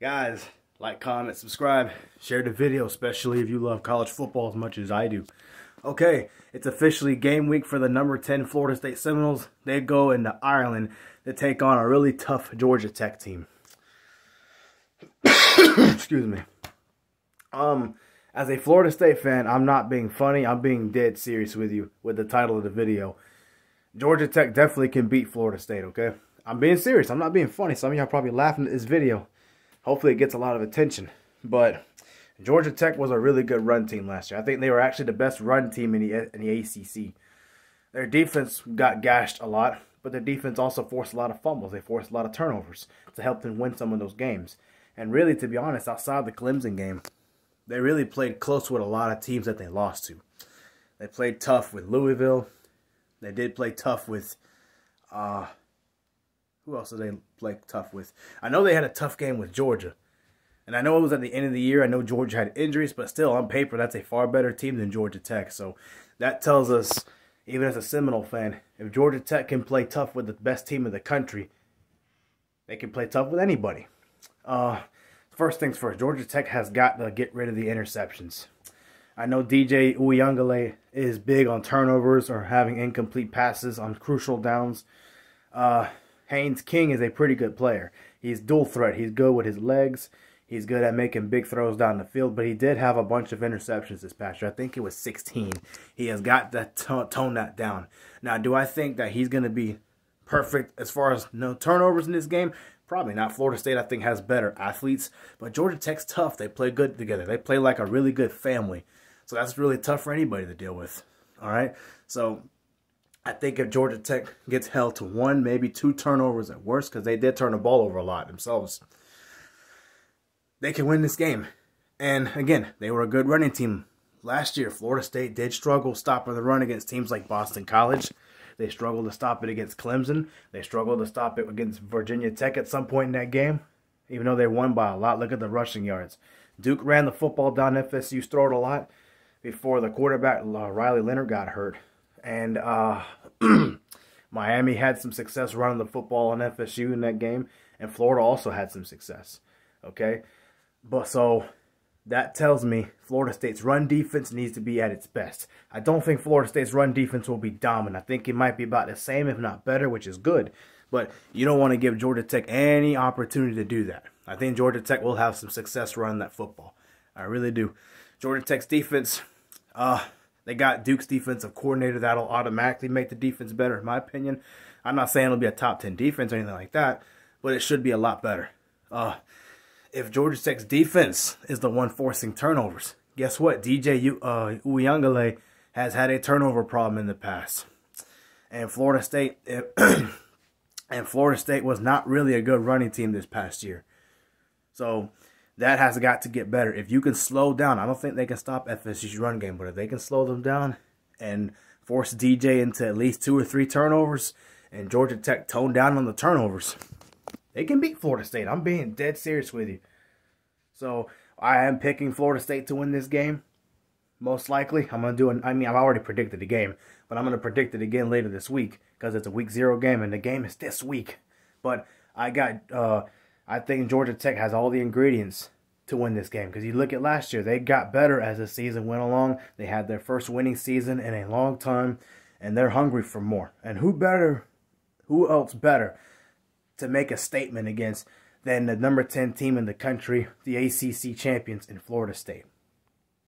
Guys, like, comment, subscribe, share the video, especially if you love college football as much as I do. Okay, it's officially game week for the number 10 Florida State Seminoles. They go into Ireland to take on a really tough Georgia Tech team. Excuse me. As a Florida State fan, I'm not being funny. I'm being dead serious with you with the title of the video. Georgia Tech definitely can beat Florida State, okay? I'm being serious. I'm not being funny. Some of y'all probably laughing at this video. Hopefully it gets a lot of attention. But Georgia Tech was a really good run team last year. I think they were actually the best run team in the ACC. Their defense got gashed a lot, but their defense also forced a lot of fumbles. They forced a lot of turnovers to help them win some of those games. And really, to be honest, outside the Clemson game, they really played close with a lot of teams that they lost to. They played tough with Louisville. They did play tough with, who else did they play tough with? I know they had a tough game with Georgia. And I know it was at the end of the year. I know Georgia had injuries, but still, on paper, that's a far better team than Georgia Tech. So that tells us, even as a Seminole fan, if Georgia Tech can play tough with the best team in the country, they can play tough with anybody. First things first, Georgia Tech has got to get rid of the interceptions. I know DJ Uyunglele is big on turnovers or having incomplete passes on crucial downs. Haynes King is a pretty good player. He's dual threat. He's good with his legs. He's good at making big throws down the field, but he did have a bunch of interceptions this past year. I think it was 16. He has got to tone that down. Now, do I think that he's going to be perfect as far as no turnovers in this game? Probably not. Florida State, I think, has better athletes, but Georgia Tech's tough. They play good together. They play like a really good family. So that's really tough for anybody to deal with. All right? So I think if Georgia Tech gets held to 1, maybe 2 turnovers at worst, because they did turn the ball over a lot themselves, they can win this game. And again, they were a good running team. Last year, Florida State did struggle stopping the run against teams like Boston College. They struggled to stop it against Clemson. They struggled to stop it against Virginia Tech at some point in that game, even though they won by a lot. Look at the rushing yards. Duke ran the football down FSU's throat a lot before the quarterback, Riley Leonard, got hurt. And Miami had some success running the football on FSU in that game, and Florida also had some success. Okay? But so that tells me Florida State's run defense needs to be at its best. I don't think Florida State's run defense will be dominant. I think it might be about the same, if not better, which is good. But you don't want to give Georgia Tech any opportunity to do that. I think Georgia Tech will have some success running that football. I really do. Georgia Tech's defense, they got Duke's defensive coordinator. That'll automatically make the defense better, in my opinion. I'm not saying it'll be a top 10 defense or anything like that, but it should be a lot better. If Georgia Tech's defense is the one forcing turnovers, guess what? DJ Uyunglele has had a turnover problem in the past. And Florida State was not really a good running team this past year. So that has got to get better. If you can slow down, I don't think they can stop FSU's run game, but if they can slow them down and force DJ into at least 2 or 3 turnovers and Georgia Tech tone down on the turnovers, they can beat Florida State. I'm being dead serious with you. So I am picking Florida State to win this game. Most likely. I've already predicted the game, but I'm going to predict it again later this week because it's a week 0 game and the game is this week. But I think Georgia Tech has all the ingredients to win this game because you look at last year, they got better as the season went along. They had their first winning season in a long time, and they're hungry for more. And who else better to make a statement against than the number 10 team in the country, the ACC champions in Florida State.